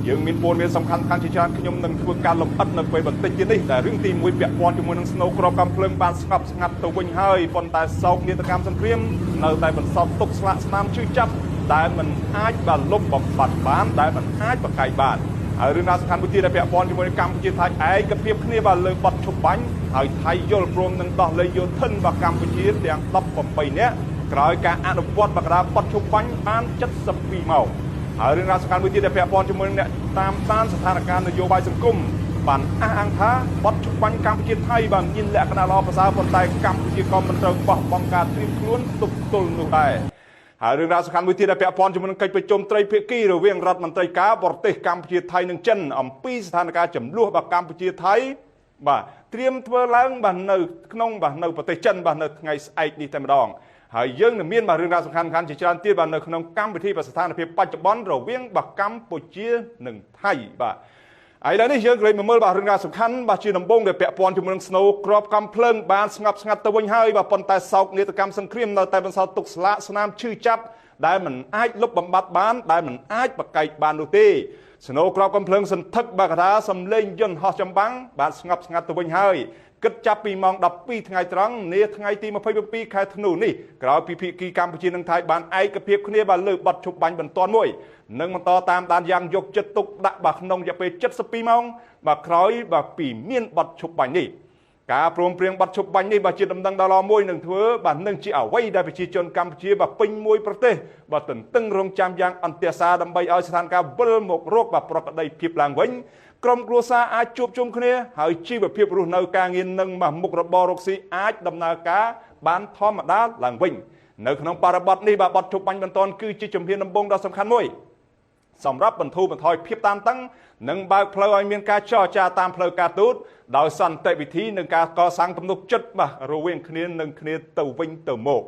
យើងមានពលមានសំខាន់ជាច្រើនខ្ញុំនឹងធ្វើការលំអិតនៅពេលបន្តិចទៀតនេះតែរឿងទី1ពាក់ព័ន្ធជាមួយនឹងស្នូក្របកំភ្លើងបានស្ងប់ស្ងាត់ទៅវិញហើយប៉ុន្តែសោកនាដកម្មសង្គ្រាមនៅតែបន្សល់ទុកស្លាកស្នាមឈឺចាប់ដែលមិនអាចបានលុបបំបាត់បានដែលមិនអាចបកកាយបានហើយរឿងរ៉ាវសំខាន់មួយទៀតដែលពាក់ព័ន្ធជាមួយនឹងកម្ពុជាថៃឯកភាពគ្នាបានលើបត់ឈប់បាញ់ហើយថៃយល់ព្រមនឹងដោះលែងយោធិនរបស់កម្ពុជាទាំង18នាក់ក្រោយការអនុវត្តបកដាបត់ឈប់បាញ់បាន72ម៉ោងហើយរឿងរ៉ាវសំខាន់មួយទៀតដែលពាក់ព័ន្ធជាមួយនឹងអ្នកតាមដានស្ថានភាពនយោបាយសង្គមបានអះអាងថាបត់ឈប់បាញ់កម្ពុជាថៃបានមានលក្ខណៈល្អប្រសើរប៉ុន្តែកម្ពុជាក៏មិនត្រូវបោះបង់ការត្រៀមខ្លួនទប់ទល់នោះដែរហើយរឿងរ៉ាវសំខាន់មួយទៀតដែលពាក់ព័ន្ធជាមួយនឹងកិច្ចប្រជុំត្រីភាគីរវាងរដ្ឋមន្ត្រីការបរទេសកម្ពុជាថៃនិងចិនអំពីស្ថានភាពចំនួនរបស់កម្ពុជាថៃបាទត្រៀមធ្វើឡើងបាទនៅក្នុងបាទនៅប្រទេសចិនបាទនៅថ្ងៃស្អែកនេះតែម្ដងហើយយើងនឹងមានបាទរឿងរ៉ាវសំខាន់ៗជាច្រើនទៀតបាទនៅក្នុងកម្មវិធីស្ថានភាពបច្ចុប្បន្នរវាងបាទកម្ពុជានិងថៃបាទឥឡូវនេះយើងក៏មកមើលបាទរឿងរ៉ាវសំខាន់បាទជាដំបូងដែលពាក់ព័ន្ធជាមួយនឹងស្នូក្របកំភ្លើងបានស្ងប់ស្ងាត់ទៅវិញហើយបាទប៉ុន្តែសោកនាដកម្មសង្គ្រាមនៅតែបន្សល់ទុកស្លាកស្នាមឈឺចាប់ដែលមិនអាចលុបបំបាត់បានដែលមិនអាចបកកាយបាននោះទេស្នូក្របកំភ្លើងសន្ធឹកបាទកថាសំលេងយន្តហោះចម្បាំងបានស្ងប់ស្ងាត់ទៅវិញហើយគិតចាប់ពីម៉ោង12ថ្ងៃត្រង់នាថ្ងៃទី27ខែធ្នូនេះក្រោយពីភាគីកម្ពុជានិងថៃបានឯកភាពគ្នាបានលើបទឈប់បាញ់បន្ទាន់មួយនិងបន្តតាមដានយ៉ាងយកចិត្តទុកដាក់បាទក្នុងរយៈពេល72ម៉ោងបាទក្រោយបាទពីមានបទឈប់បាញ់នេះការព្រមព្រៀងបទឈប់បាញ់នេះបាទជាដំណឹងដ៏ល្អមួយនឹងធ្វើបាទនឹងជាអ្វីដែលប្រជាជនកម្ពុជាបាទពេញមួយប្រទេសបាទទន្ទឹងរង់ចាំយ៉ាងអន្ទះសារដើម្បីឲ្យស្ថានភាពវិលមករកបាទប្រក្រតីភាពឡើងវិញក្រុមគ្រួសារអាចជួបជុំគ្នាហើយជីវភាពរស់នៅការងារនិងមុខរបររកស៊ីអាចដំណើរការបានធម្មតាឡើងវិញនៅក្នុងបរិបទនេះបាទបទឈប់បាញ់បន្ទាន់គឺជាជំហានដំបូងដ៏សំខាន់មួយសម្រាប់បន្ធូរបន្ថយភាពតានតឹងនិងបើកផ្លូវឲ្យមានការចរចាតាមផ្លូវការទូតដោយសន្តិវិធីនិងការកសាងទំនុកចិត្តបាទរវាងគ្នានឹងគ្នាទៅវិញទៅមក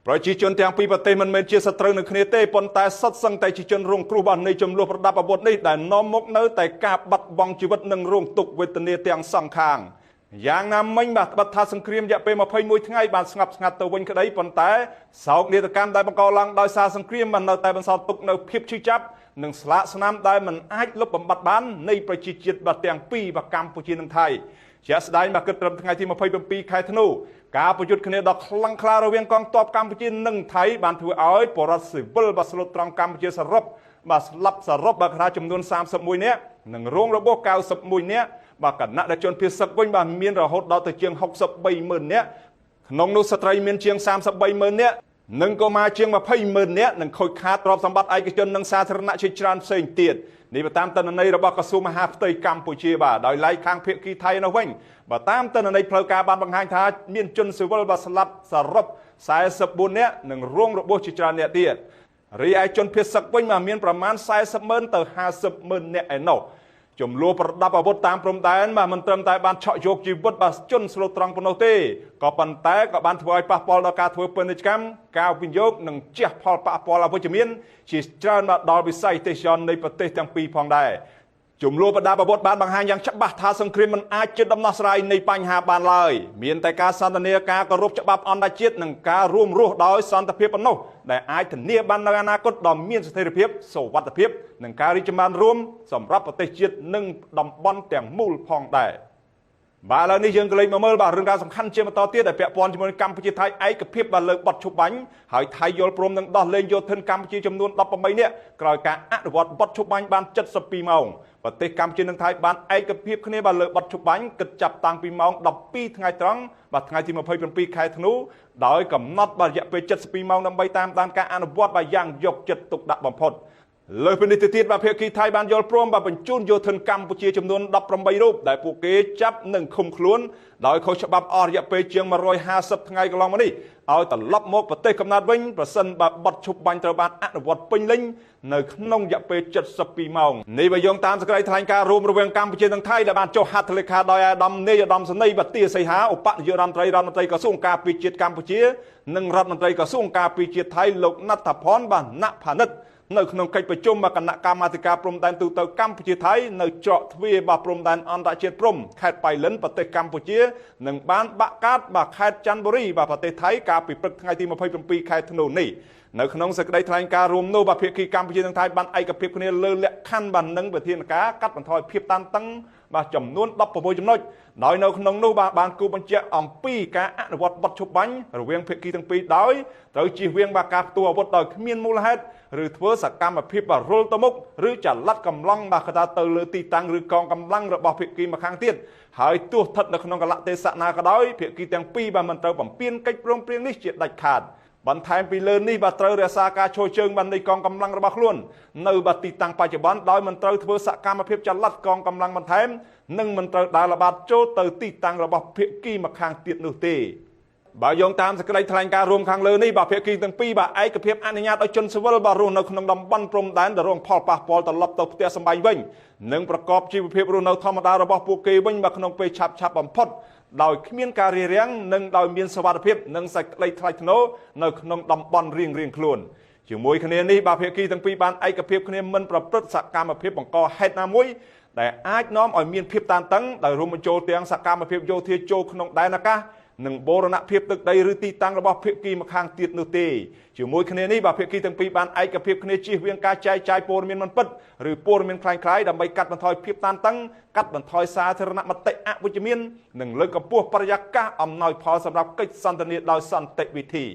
ប្រជាជនទាំងពីរប្រទេសមិនមែនជាសត្រូវនឹងគ្នាទេប៉ុន្តែសុទ្ធសឹងតែជាជនរងគ្រោះបាទនៃចំនួនប្រដាប់អាវុធនេះដែលនាំមកនៅតែការបាត់បង់ជីវិតនិងរងទុក្ខវេទនាទាំងសងខាងយ៉ាងណាមិញបាទត្បិតថាសង្គ្រាមរយៈពេល21ថ្ងៃបានស្ងប់ស្ងាត់ទៅវិញក្តីប៉ុន្តែសោកនាដកម្មដែលបង្កឡើងដោយសារសង្គ្រាមបាននៅតែបន្សល់ទុកនៅភាពឈឺចាប់និងស្លាកស្នាមដែលមិនអាចលុបបំបាត់បាននៃប្រជាជាតិបាទទាំងពីរបាទកម្ពុជានិងថៃជាស្ដែងបាទគិតត្រឹមថ្ងៃទី27ខែធ្នូការប្រយុទ្ធគ្នាដ៏ខ្លាំងក្លារវាងកងទ័ពកម្ពុជានិងថៃបានធ្វើឲ្យបរដ្ឋស៊ីវិលបាទស្លុតត្រង់កម្ពុជាសរុបបាទស្លាប់សរុបបាទថាចំនួន31នាក់និងរងរបួស91នាក់បាទគណៈដែលជនភៀសសឹកវិញបាទមានរហូតដល់ទៅជាង630000នាក់ក្នុងនោះស្ត្រីមានជាង330,000នាក់និងកុមារជាង200,000នាក់និងខូចខាតទ្រព្យសម្បត្តិឯកជននិងសាធារណៈជាច្រើនផ្សេងទៀតនេះបើតាមទិន្នន័យរបស់ក្រសួងមហាផ្ទៃកម្ពុជាបាទដោយឡែកខាងភាគីថៃនោះវិញបើតាមទិន្នន័យផ្លូវការបានបង្ហាញថាមានជនស៊ីវិលបាទស្លាប់សរុប44នាក់និងរងរបួសជាច្រើននាក់ទៀតរីឯជនភៀសសឹកវិញបាទមានប្រមាណ40,000ទៅ50,000នាក់ឯណោះចំនួនប្រដាប់អាវុធតាមព្រំដែនបាទមិនត្រឹមតែបានឆក់យកជីវិតបាទជនស្លូតត្រង់ប៉ុណ្ណោះទេក៏ប៉ុន្តែក៏បានធ្វើឲ្យប៉ះពាល់ដល់ការធ្វើពាណិជ្ជកម្មការវិនិយោគនិងជះផលប៉ះពាល់អវិជ្ជមានជាច្រើនបាទដល់វិស័យទេសចរនៃប្រទេសទាំងពីរផងដែរចំនួនប្រដាប់អាវុធបានបង្ហាញយ៉ាងច្បាស់ថាសង្គ្រាមមិនអាចជាដំណោះស្រាយនៃបញ្ហាបានឡើយមានតែការសន្ទនាការគោរពច្បាប់អន្តរជាតិនិងការរួមរស់ដោយសន្តិភាពប៉ុណ្ណោះដែលអាចធានាបាននូវអនាគតដ៏មានស្ថិរភាពសុវត្ថិភាពនិងការរីកចម្រើនរួមសម្រាប់ប្រទេសជាតិនិងតំបន់ទាំងមូលផងដែរបាទឥឡូវនេះយើងក៏លេចមកមើលបាទរឿងរ៉ាវសំខាន់ជាបន្តទៀតដែលពាក់ព័ន្ធជាមួយនឹងកម្ពុជាថៃឯកភាពបាទលើបទឈប់បាញ់ហើយថៃយល់ព្រមនឹងដោះលែងយោធិនកម្ពុជាចំនួន18នាក់ក្រោយការអនុវត្តបទឈប់បាញ់បាន72ម៉ោងប្រទេសកម្ពុជានិងថៃបានឯកភាពគ្នាបាទលើបទឈប់បាញ់គិតចាប់តាំងពីម៉ោង12ថ្ងៃត្រង់បាទថ្ងៃទី27ខែធ្នូដោយកំណត់បាទរយៈពេល72ម៉ោងដើម្បីតាមដានការអនុវត្តបាទយ៉ាងយកចិត្តទុកដាក់បំផុតលើសពីនេះទៅទៀតបាទភាគីថៃបានយល់ព្រមបាទបញ្ជូនយោធិនកម្ពុជាចំនួន18រូបដែលពួកគេចាប់និងឃុំខ្លួនដោយខុសច្បាប់អស់រយៈពេលជាង150ថ្ងៃកន្លងមកនេះឲ្យត្រឡប់មកប្រទេសកំណើតវិញប្រសិនបើបទឈប់បាញ់ត្រូវបានអនុវត្តពេញលេញនៅក្នុងរយៈពេល72ម៉ោងនេះបើយោងតាមសេចក្តីថ្លែងការណ៍រួមរវាងកម្ពុជានិងថៃដែលបានចុះហត្ថលេខាដោយអាដាមនាយឧត្តមសេនីយ៍បាទីសីហាឧបនាយករដ្ឋមន្ត្រីក្រសួងការពារជាតិកម្ពុជានិងរដ្ឋមន្ត្រីក្រសួងការពារជាតិថៃលោកណដ្ឋផនបាទណផានិតនៅក្នុងកិច្ចប្រជុំគណៈកម្មាធិការព្រំដែនទូទៅកម្ពុជាថៃនៅច្រកទ្វារបាទព្រំដែនអន្តរជាតិព្រំខេត្តបៃលិនប្រទេសកម្ពុជានិងបានបាក់កាត់បាទខេត្តចន្ទបុរីបាទប្រទេសថៃកាលពីព្រឹកថ្ងៃទី27ខែធ្នូនេះ នៅក្នុងសេចក្តីថ្លែងការណ៍រួមនោះបាទភាគីកម្ពុជានិងថៃបានឯកភាពគ្នាលើលក្ខខណ្ឌបាននឹងវិធានការកាត់បន្ថយភាពតានតឹងបាទចំនួន16ចំណុចដោយនៅក្នុងនោះបានគូបញ្ជាក់អំពីការអនុវត្តបទឈប់បាញ់រវាងភាគីទាំងពីរដោយត្រូវជៀសវាងបាទការផ្ទុះអាវុធដោយគ្មានមូលហេតុឬធ្វើសកម្មភាពបាទរុលទៅមុខឬចល័តកំឡុងបាទកថាទៅលើទីតាំងឬកងកម្លាំងរបស់ភាគីម្ខាងទៀតហើយទោះស្ថិតនៅក្នុងកលៈទេសៈណាក៏ដោយភាគីទាំងពីរបាទមិនត្រូវបំពានកិច្ចព្រមព្រៀងនេះជាដាច់ខាតបន្ថែមពីលើនេះបាទត្រូវរក្សាការឈរជើងបាននៃកងកម្លាំងរបស់ខ្លួននៅបាទទីតាំងបច្ចុប្បន្នដោយមិនត្រូវធ្វើសកម្មភាពចល័តកងកម្លាំងបន្ថែមនិងមិនត្រូវដើរល្បាតចូលទៅទីតាំងរបស់ភាគីម្ខាងទៀតនោះទេបើយោងតាមសេចក្តីថ្លែងការណ៍រួមខាងលើនេះបាទភាគីទាំងពីរបាទឯកភាពអនុញ្ញាតឲ្យជនស៊ីវិលបាទរស់នៅក្នុងតំបន់ព្រំដែនដែលរងផលប៉ះពាល់ត្រឡប់ទៅផ្ទះសម្បែងវិញនិងប្រកបជីវភាពរស់នៅធម្មតារបស់ពួកគេវិញបាទក្នុងពេលឆាប់បំផុតដោយគ្មានការរារាំងនិងដោយមានសុវត្ថិភាពនិងសេចក្តីថ្លៃថ្នូរនៅក្នុងតំបន់រៀងខ្លួនជាមួយគ្នានេះបាទភាគីទាំងពីរបានឯកភាពគ្នាមិនប្រព្រឹត្តសកម្មភាពបង្កហេតុណាមួយដែលអាចនាំឲ្យមានភាពតានតឹងដោយរួមបញ្ចូលទាំងសកម្មភាពយោធាចូលក្នុងដែនអាកាសនិងបូរណភាពទឹកដីឬទីតាំងរបស់ភាគីម្ខាងទៀតនោះទេជាមួយគ្នានេះបាទភាគីទាំងពីរបានឯកភាពគ្នាជៀសវាងការចែកចាយព័ត៌មានមិនពិតឬព័ត៌មានคล้ายៗដើម្បីកាត់បន្ថយភាពតានតឹងកាត់បន្ថយសាធារណមតិអវិជ្ជមាននិងលើកកម្ពស់បរិយាកាសអំណោយផលសម្រាប់កិច្ចសន្ទនាដោយសន្តិវិធី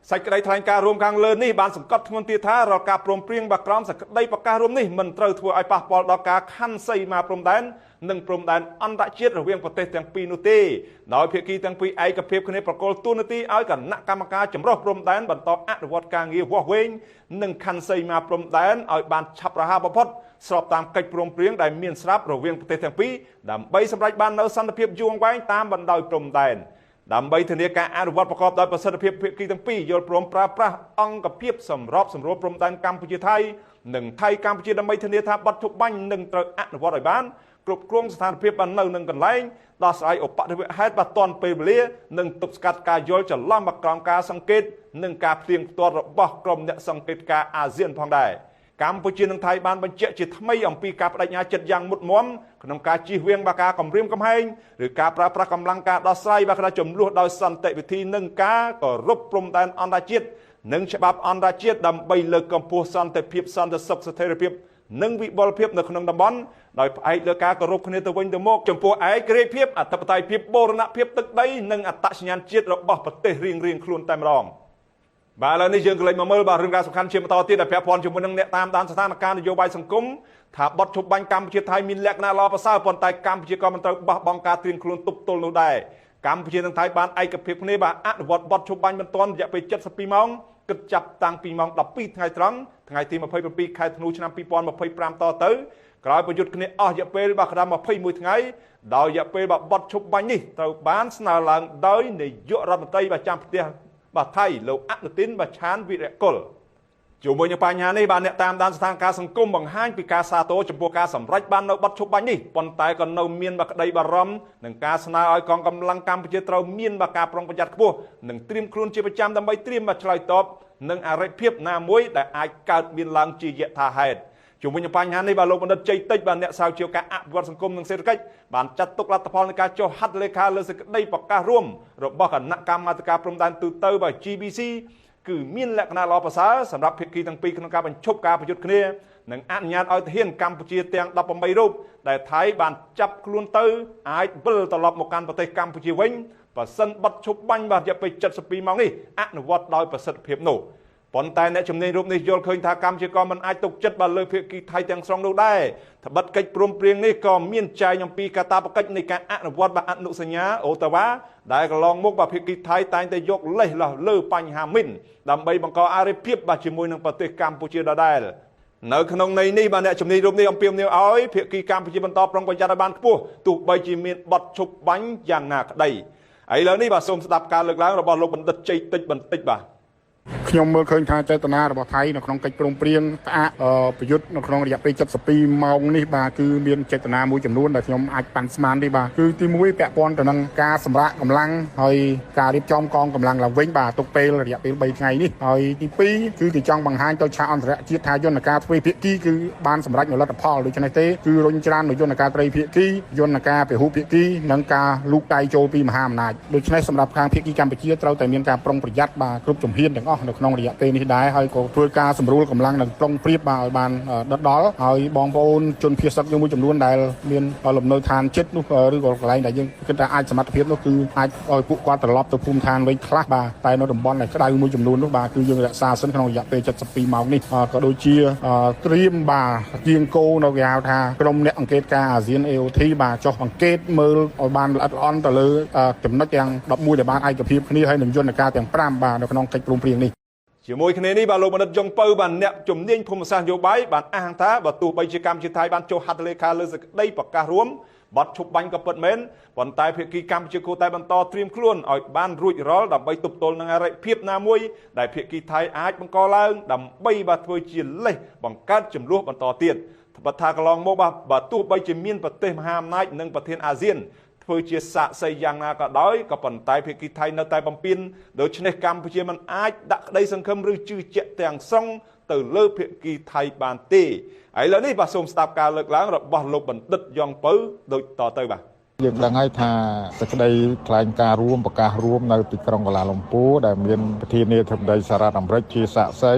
សេចក្តីថ្លែងការណ៍រួមខាងលើនេះបានសង្កត់ធ្ងន់ទៀតថារាល់ការព្រមព្រៀងបាក្រមសេចក្តីប្រកាសរួមនេះមិនត្រូវធ្វើឲ្យប៉ះពាល់ដល់ការខ័ណ្ឌសីមាព្រំដែននិងព្រំដែនអន្តរជាតិរវាងប្រទេសទាំងពីរនោះទេដោយភាគីទាំងពីរឯកភាពគ្នាប្រកល់ទូនាទីឲ្យគណៈកម្មការចម្រុះព្រំដែនបន្តអនុវត្តការងារវាស់វែងនិងខ័ណ្ឌសីមាព្រំដែនឲ្យបានឆាប់រហ័សបំផុតស្របតាមកិច្ចព្រមព្រៀងដែលមានស្រាប់រវាងប្រទេសទាំងពីរដើម្បីសម្រេចបាននូវសន្តិភាពយូរអង្វែងតាមបណ្ដោយព្រំដែនដើម្បីធានាការអនុវត្តប្រកបដោយប្រសិទ្ធភាពភាគីទាំងពីរយល់ព្រមប្រើប្រាស់អង្គភាពសម្របសម្រួលព្រំដែនកម្ពុជាថៃនិងថៃកម្ពុជាដើម្បីធានាថាបទឈប់បាញ់នឹងត្រូវអនុវត្តឲ្យបានគ្រប់គ្រងស្ថានភាពបាននៅនឹងកន្លែងដោះស្រាយឧបទ្ទវហេតុបានទាន់ពេលវេលានិងទប់ស្កាត់ការយល់ច្រឡំមកក្រោមការសង្កេតនិងការផ្ទៀងផ្ទាត់របស់ក្រុមអ្នកសង្កេតការអាស៊ានផងដែរកម្ពុជានិងថៃបានបញ្ជាក់ជាថ្មីអំពីការបដិញ្ញាចិត្តយ៉ាងមុតមាំក្នុងការជៀសវាងបាការគំរាមកំហែងឬការប្រើប្រាស់កម្លាំងការដោះស្រាយបាការចំនួនដោយសន្តិវិធីនិងការគោរពព្រំដែនអន្តរជាតិនិងច្បាប់អន្តរជាតិដើម្បីលើកកម្ពស់សន្តិភាពសន្តិសុខស្ថិរភាពនិងវិបុលភាពនៅក្នុងតំបន់ដោយផ្អែកលើការគោរពគ្នាទៅវិញទៅមកចំពោះឯករាជ្យភាពអធិបតេយ្យភាពបូរណភាពទឹកដីនិងអត្តសញ្ញាណជាតិរបស់ប្រទេសរៀងខ្លួនតែម្ដងបាទឥឡូវនេះយើងក៏លេចមកមើលបាទរឿងរ៉ាវសំខាន់ជាបន្តទៀតដែលពាក់ព័ន្ធជាមួយនឹងអ្នកតាមដានស្ថានភាពនយោបាយសង្គមថាបទឈប់បាញ់កម្ពុជាថៃមានលក្ខណៈល្អប្រសើរប៉ុន្តែកម្ពុជាក៏មិនត្រូវបោះបង់ការត្រៀមខ្លួនទប់ទល់នោះដែរកម្ពុជានិងថៃបានឯកភាពគ្នាបាទអនុវត្តបទឈប់បាញ់បន្ទាន់រយៈពេល72ម៉ោងគិតចាប់តាំងពីម៉ោង12ថ្ងៃត្រង់ថ្ងៃទី27ខែធ្នូឆ្នាំ2025តទៅក្រោយប្រយុទ្ធគ្នាអស់រយៈពេលបាទក្រាម21ថ្ងៃដោយរយៈពេលបទឈប់បាញ់នេះត្រូវបានស្នើឡើងដោយនាយករដ្ឋមន្ត្រីបាទចាំផ្ទះបាទថៃលោកអនុទិនបាទឆានវិរៈគុលជាមួយនឹងបញ្ហានេះបាទអ្នកតាមដានស្ថានភាពសង្គមបង្ហាញពីការសាទរចំពោះការសម្រេចបាននៅបទឈប់បាញ់នេះប៉ុន្តែក៏នៅមានបាទក្តីបារម្ភនឹងការស្នើឲ្យកងកម្លាំងកម្ពុជាត្រូវមានបាទការប្រុងប្រយ័ត្នខ្ពស់និងត្រៀមខ្លួនជាប្រចាំដើម្បីត្រៀមបាទឆ្លើយតបនឹងអរិភាពណាមួយដែលអាចកើតមានឡើងជាយថាហេតុជាមួយនឹងបញ្ហានេះបាទលោកបណ្ឌិតជ័យតិចបាទអ្នកស្រាវជ្រាវការអភិវឌ្ឍសង្គមនិងសេដ្ឋកិច្ចបានចាត់ទុកលទ្ធផលនៃការចុះហត្ថលេខាលើសេចក្តីប្រកាសរួមរបស់គណៈកម្មាធិការព្រំដែនទូទៅបាទ GBC គឺមានលក្ខណៈល្អប្រសើរសម្រាប់ភាគីទាំងពីរក្នុងការបញ្ឈប់ការប្រយុទ្ធគ្នានិងអនុញ្ញាតឲ្យទាហានកម្ពុជាទាំង18រូបដែលថៃបានចាប់ខ្លួនទៅអាចវិលត្រឡប់មកកាន់ប្រទេសកម្ពុជាវិញបើសិនបទឈប់បាញ់បាទរយៈពេល72ម៉ោងនេះអនុវត្តដោយប្រសិទ្ធភាពនោះប៉ុន្តែអ្នកជំនាញរូបនេះយល់ឃើញថាកម្ពុជាក៏មិនអាចទុកចិត្តបានលើភាគីថៃទាំងស្រុងនោះដែរត្បិតកិច្ចព្រមព្រៀងនេះក៏មានចែងអំពីកាតព្វកិច្ចនៃការអនុវត្តអនុសញ្ញាអូតាវ៉ាដែលកន្លងមកភាគីថៃតែងតែយកលេសលើបញ្ហាមីនដើម្បីបង្កអរិភាពជាមួយនឹងប្រទេសកម្ពុជាដដែលនៅក្នុងន័យនេះបាទអ្នកជំនាញរូបនេះអំពាវនាវឲ្យភាគីកម្ពុជាបន្តប្រុងប្រយ័ត្នឲ្យបានខ្ពស់ទោះបីជាមានបទឈប់បាញ់យ៉ាងណាក្តីឥឡូវនេះបាទសូមស្ដាប់ការលើកឡើងរបស់លោកបណ្ឌិតជ័យតិចបន្តិចបាទខ្ញុំមើលឃើញថាចេតនារបស់ថៃនៅក្នុងកិច្ចព្រមព្រៀងផ្អាកប្រយុទ្ធនៅក្នុងរយៈពេល72ម៉ោងនេះបាទគឺមានចេតនាមួយចំនួនដែលខ្ញុំអាចប៉ាន់ស្មានទេបាទគឺទី1ពាក់ព័ន្ធទៅនឹងការសម្រាកកម្លាំងហើយការរៀបចំកងកម្លាំងឡើងវិញបាទទុកពេលរយៈពេល3ថ្ងៃនេះហើយទី2គឺគេចង់បង្ហាញទៅឆាកអន្តរជាតិថាយន្តការទ្វេភាគីគឺបានសម្រេចនូវលទ្ធផលដូច្នេះទេគឺរុញច្រាននូវយន្តការត្រីភាគីយន្តការពហុភាគីនិងការលូកដៃចូលពីមហាអំណាចដូច្នេះសម្រាប់ខាងភាគីកម្ពុជាត្រូវតែមានការប្រុងប្រយ័ត្នបាទគ្រប់ជំហានទាំងអស់នៅ ក្នុងរយៈពេលនេះដែរហើយក៏ធ្វើការសម្រួលកម្លាំងនៅក្រុងព្រៀបបាទឲ្យបានដិតដល់ហើយបងប្អូនជនភៀសសឹកយើងមួយចំនួនដែលមានលំនៅឋានចិត្តនោះឬក៏កន្លែងដែលយើងគិតថាអាចសមត្ថភាពនោះគឺអាចឲ្យពួកគាត់ត្រឡប់ទៅភូមិឋានវិញខ្លះបាទតែនៅតំបន់ដែលក្តៅមួយចំនួននោះបាទគឺយើងរក្សាសិនក្នុងរយៈពេល72ម៉ោងនេះក៏ដូចជាត្រៀមបាទជាងគោនៅគេហៅថាក្រុមអ្នកអង្កេតការអាស៊ាន AOT បាទចុះអង្កេតមើលឲ្យបានល្អិតល្អន់ទៅលើចំណុចទាំង11ដែលបានឯកភាពគ្នាហើយនឹងយន្តការទាំង5បាទនៅក្នុងកិច្ចព្រមព្រៀងនេះជាមួយគ្នានេះបាទលោកបណ្ឌិតយ៉ុងពៅបាទអ្នកជំនាញភូមិសាស្ត្រនយោបាយបានអះអាងថាបើទោះបីជាកម្ពុជាថៃបានចុះហត្ថលេខាលើសេចក្តីប្រកាសរួមបទឈប់បាញ់ក៏ពិតមែនប៉ុន្តែភាគីកម្ពុជាគួរតែបន្តត្រៀមខ្លួនឲ្យបានរួចរាល់ដើម្បីទប់ទល់នឹងអរិភាពណាមួយដែលភាគីថៃអាចបង្កឡើងដើម្បីបាទធ្វើជាលេសបង្កើតចំនួនបន្តទៀតបើថាកន្លងមកបាទទោះបីជាមានប្រទេសមហាអំណាចនិងប្រធានអាស៊ានធ្វើជាសាក្សីយ៉ាងណាក៏ដោយក៏ប៉ុន្តែភាគីថៃនៅតែបំពេញដូច្នេះកម្ពុជាមិនអាចដាក់ក្តីសង្ឃឹមឬជឿជាក់ទាំងស្រុងទៅលើភាគីថៃបានទេឥឡូវនេះបាទសូមស្ដាប់ការលើកឡើងរបស់លោកបណ្ឌិតយ៉ងពៅដូចតទៅបាទយើងដឹងហើយថាសេចក្តីថ្លែងការណ៍រួមប្រកាសរួមនៅទីក្រុងកូឡាលំពូដែលមានប្រធានាធិបតីសហរដ្ឋអាមេរិកជាសាក្សី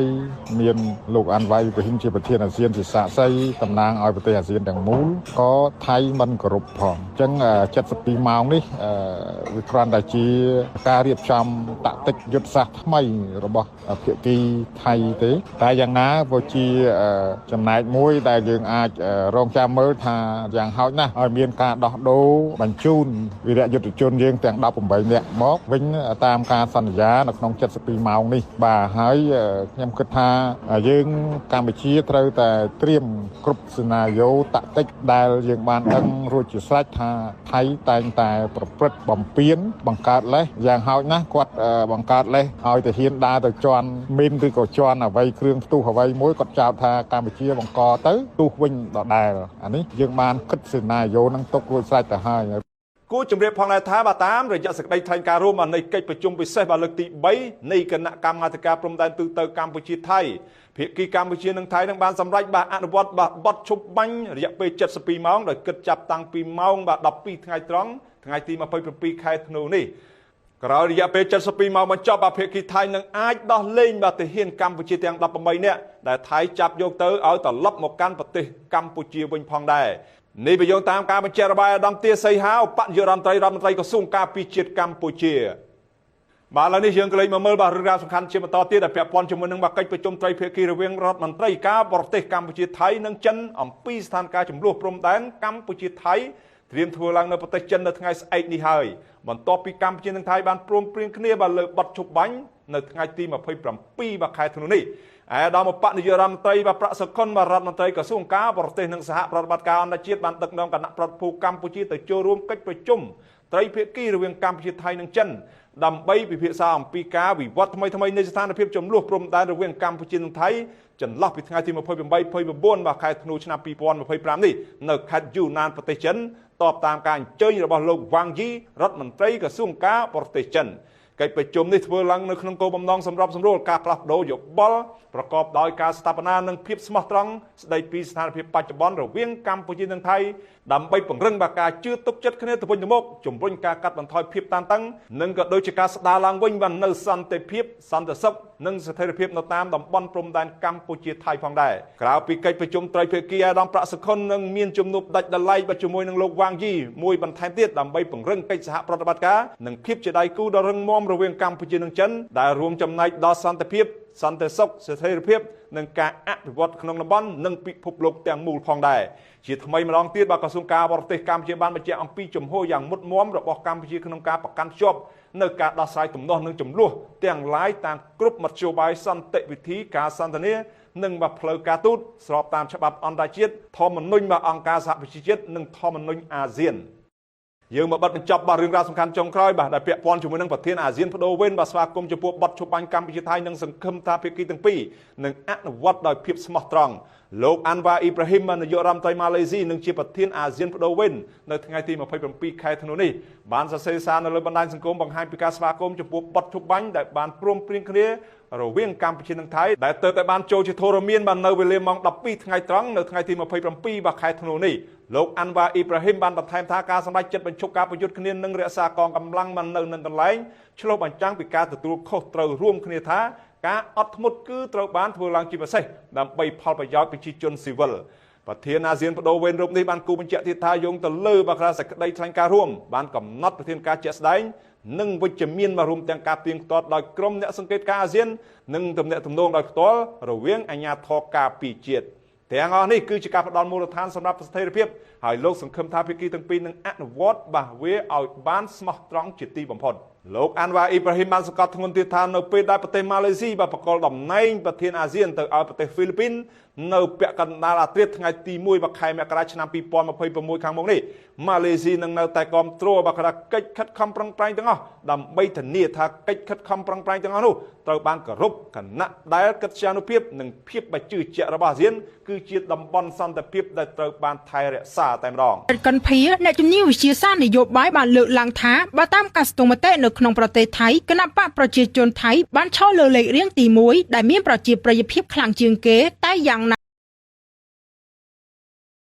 មានលោកអានវ៉ៃប្រហ៊ីនជាប្រធានអាស៊ានជាសាក្សីតំណាងឲ្យប្រទេសអាស៊ានទាំងមូលក៏ថៃមិនគោរពផងអញ្ចឹង72ម៉ោងនេះវាគ្រាន់តែជាការរៀបចំតាក់ទិកយុទ្ធសាស្ត្រថ្មីរបស់ភាគីថៃទេតែយ៉ាងណាក៏ជាចំណែកមួយដែលយើងអាចរងចាំមើលថាយ៉ាងហោចណាស់ឲ្យមានការដោះដូរបញ្ជូនវីរយុទ្ធជនយើងទាំង18នាក់មកវិញតាមការសន្យានៅក្នុង72ម៉ោងនេះបាទហើយខ្ញុំគិតថាយើងកម្ពុជាត្រូវតែត្រៀមគ្រប់សេណារីយ៉ូតាក់ទិកដែលយើងបានដឹងរួចជាស្រេចថាថៃតែងតែប្រព្រឹត្តបំពានបង្កើតលេសយ៉ាងហោចណាស់គាត់បង្កើតលេសឲ្យទៅហ៊ានដើរទៅជន់មីនឬក៏ជន់អ្វីគ្រឿងផ្ទុះអ្វីមួយគាត់ចោទថាកម្ពុជាបង្កទៅទុះវិញដដែលអានេះយើងបានគិតសេណារីយ៉ូនឹងទុករួចស្រេចទៅហើយគួរជម្រាបផងដែរថាបាទតាមរយៈសេចក្តីថ្លែងការណ៍រួមនៃកិច្ចប្រជុំពិសេសបាទលើកទី3នៃគណៈកម្មាធិការព្រំដែនទូតទៅកម្ពុជាថៃភាគីកម្ពុជានិងថៃនឹងបានសម្រេចបាទអនុវត្តបាទបទឈប់បាញ់រយៈពេល72ម៉ោងដោយគិតចាប់តាំងពីម៉ោងបាទ12ថ្ងៃត្រង់ថ្ងៃទី27ខែធ្នូនេះក្រោយរយៈពេល72ម៉ោងបញ្ចប់បាទភាគីថៃនឹងអាចដោះលែងបាទទាហានកម្ពុជាទាំង18នាក់ដែលថៃចាប់យកទៅឲ្យត្រឡប់មកកាន់ប្រទេសកម្ពុជាវិញផងដែរនេះបញ្យល់តាមការបញ្ជាក់របស់អាដាមទាសីហាឧបនាយករដ្ឋមន្ត្រីក្រសួងការពារជាតិកម្ពុជាបាទឥឡូវនេះយើងក៏លេចមកមើលបាទរឿងរ៉ាវសំខាន់ជាបន្តទៀតដែលពាក់ព័ន្ធជាមួយនឹងកិច្ចប្រជុំត្រីភាគីរវាងរដ្ឋមន្ត្រីការបរទេសកម្ពុជាថៃនិងចិនអំពីស្ថានភាពចំនួនព្រំដែនកម្ពុជាថៃត្រៀមធ្វើឡើងនៅប្រទេសចិននៅថ្ងៃស្អែកនេះហើយបន្ទាប់ពីកម្ពុជានិងថៃបានព្រមព្រៀងគ្នាបាទលើបទឈប់បាញ់នៅថ្ងៃទី27បាទខែធ្នូនេះអាដាមបនាយករដ្ឋមន្ត្រីបាទប្រាក់សុខុនបាទរដ្ឋមន្ត្រីក្រសួងការបរទេសនិងសហប្រតិបត្តិការអន្តរជាតិបានដឹកនាំគណៈប្រតិភូកម្ពុជាទៅចូលរួមកិច្ចប្រជុំត្រីភាគីរវាងកម្ពុជាថៃនិងចិនដើម្បីពិភាក្សាអំពីការវិវត្តថ្មីៗនៃស្ថានភាពចំនួនព្រំដែនរវាងកម្ពុជានិងថៃចន្លោះពីថ្ងៃទី28-29បាទខែធ្នូឆ្នាំ2025នេះនៅខេត្តយូណានប្រទេសចិនតបតាមការអញ្ជើញរបស់លោកវ៉ាងយីរដ្ឋមន្ត្រីក្រសួងការបរទេសចិនកិច្ចប្រជុំនេះធ្វើឡើងនៅក្នុងគោលបំណងសម្របសម្រួលការផ្លាស់ប្ដូរយោបល់ប្រកបដោយការស្ថាបនានិងភាពស្មោះត្រង់ស្ដីពីស្ថានភាពបច្ចុប្បន្នរវាងកម្ពុជានិងថៃដើម្បីពង្រឹងការជឿទុកចិត្តគ្នាទៅវិញទៅមកជំរុញការកាត់បន្ថយភាពតានតឹងនិងក៏ដូចជាការស្ដារឡើងវិញបាននៅសន្តិភាពសន្តិសុខនិងស្ថិរភាពនៅតាមតំបន់ព្រំដែនកម្ពុជាថៃផងដែរក្រៅពីកិច្ចប្រជុំត្រីភាគីអាដាមប្រាក់សុខុននឹងមានជំនួបដាច់ដライជាមួយនឹងលោកវ៉ាងយីមួយបន្ថែមទៀតដើម្បីពង្រឹងកិច្ចសហប្រតិបត្តិការនិងភាពជាដៃគូដ៏រឹងមាំរវាងកម្ពុជានិងចិនដែលរួមចំណែកដល់សន្តិភាពសន្តិសុខស្ថិរភាពនិងការអភិវឌ្ឍក្នុងតំបន់និងពិភពលោកទាំងមូលផងដែរជាថ្មីម្ដងទៀតបាទក្រសួងការបរទេសកម្ពុជាបានបញ្ជាក់អំពីជំហរយ៉ាងមុតមមរបស់កម្ពុជាក្នុងការប្រកាន់ខ្ជាប់នៅការដោះស្រាយទំនាស់និងចំនួនទាំងឡាយតាមគ្រប់មធ្យោបាយសន្តិវិធីការសន្ទនានិងផ្លូវការទូតស្របតាមច្បាប់អន្តរជាតិធម្មនុញ្ញអង្គការសហប្រជាជាតិនិងធម្មនុញ្ញអាស៊ានយើងមកបិទបញ្ចប់បាទរឿងរ៉ាវសំខាន់ចុងក្រោយបាទដែលពាក់ព័ន្ធជាមួយនឹងប្រធានអាស៊ានបដូវវេនបាទស្វាគមន៍ចំពោះបទឈប់បាញ់កម្ពុជាថៃនិងសង្ឃឹមថាភាគីទាំងពីរនឹងអនុវត្តដោយភាពស្មោះត្រង់លោកអានវ៉ាអ៊ីប្រាហ៊ីមនាយករដ្ឋមន្ត្រីម៉ាឡេស៊ីនិងជាប្រធានអាស៊ានបដូវវេននៅថ្ងៃទី27ខែធ្នូនេះបានសរសេរសារនៅលើបណ្ដាញសង្គមបង្ហាញពីការស្វាគមន៍ចំពោះបទឈប់បាញ់ដែលបានព្រមព្រៀងគ្នារវាងកម្ពុជានិងថៃដែលទើបតែបានចូលជាធរមានបាននៅវេលាម៉ោង12ថ្ងៃត្រង់នៅថ្ងៃទី27ខែធ្នូនេះលោកអានវ៉ាអ៊ីប្រាហ៊ីមបានបន្ថែមថាការសម្រេចចិត្តបញ្ឈប់ការប្រយុទ្ធគ្នានិងរក្សាកងកម្លាំងបាននៅនឹងកន្លែងឆ្លុះបញ្ចាំងពីការទទួលខុសត្រូវរួមគ្នាថា ការអត់ធ្មត់គឺត្រូវបានធ្វើឡើងជាពិសេសដើម្បីផលប្រយោជន៍ប្រជាជនស៊ីវិលប្រធានអាស៊ានបដូវវេនរូបនេះបានគូបញ្ជាក់ទៀតថាយោងទៅលើបក្រាសេចក្តីថ្លែងការណ៍រួមបានកំណត់ប្រធានការជាក់ស្ដែងនិងវិជ្ជមានមករួមទាំងការទៀងទាត់ដោយក្រុមអ្នកសង្កេតការណ៍អាស៊ាននិងទំនាក់ទំនងដោយផ្ទាល់រវាងអាជ្ញាធរការពីជាតិទាំងអស់នេះគឺជាការផ្ដល់មូលដ្ឋានសម្រាប់ស្ថិរភាពហើយលោកសង្ឃឹមថាភាគីទាំងពីរនឹងអនុវត្តបាសវាឲ្យបានស្មោះត្រង់ជាទីបំផុតលោកអានវ៉ាអ៊ីប្រាហ៊ីមបានសង្កត់ធ្ងន់ទៀតថានៅពេលដែលប្រទេសម៉ាឡេស៊ីបានបកលតំណែងប្រធានអាស៊ានទៅឲ្យប្រទេសហ្វីលីពីននៅពាក់កណ្ដាលអាធ្រាត្រថ្ងៃទី1 ខែមករាឆ្នាំ2026ខាងមុខនេះម៉ាឡេស៊ីនឹងនៅតែគាំទ្របក្រាកិច្ចខិតខំប្រឹងប្រែងទាំងអស់ដើម្បីធានាថាកិច្ចខិតខំប្រឹងប្រែងទាំងអស់នោះត្រូវបានគោរពគណៈដែលកិត្យានុភាពនិងភាពបច្ចេកជារបស់អាស៊ានគឺជាតំបន់សន្តិភាពដែលត្រូវបានថែរក្សាតែម្ដងកិនភីអ្នកជំនាញវិទ្យាសាស្ត្រនយោបាយបានលើកឡើងថាបើតាមការស្ទង់មតិនៅក្នុងប្រទេសថៃគណៈបកប្រជាជនថៃបានឈរលើលេខរៀងទី1ដែលមានប្រជាប្រិយភាពខ្លាំងជាងគេតែយ៉ាង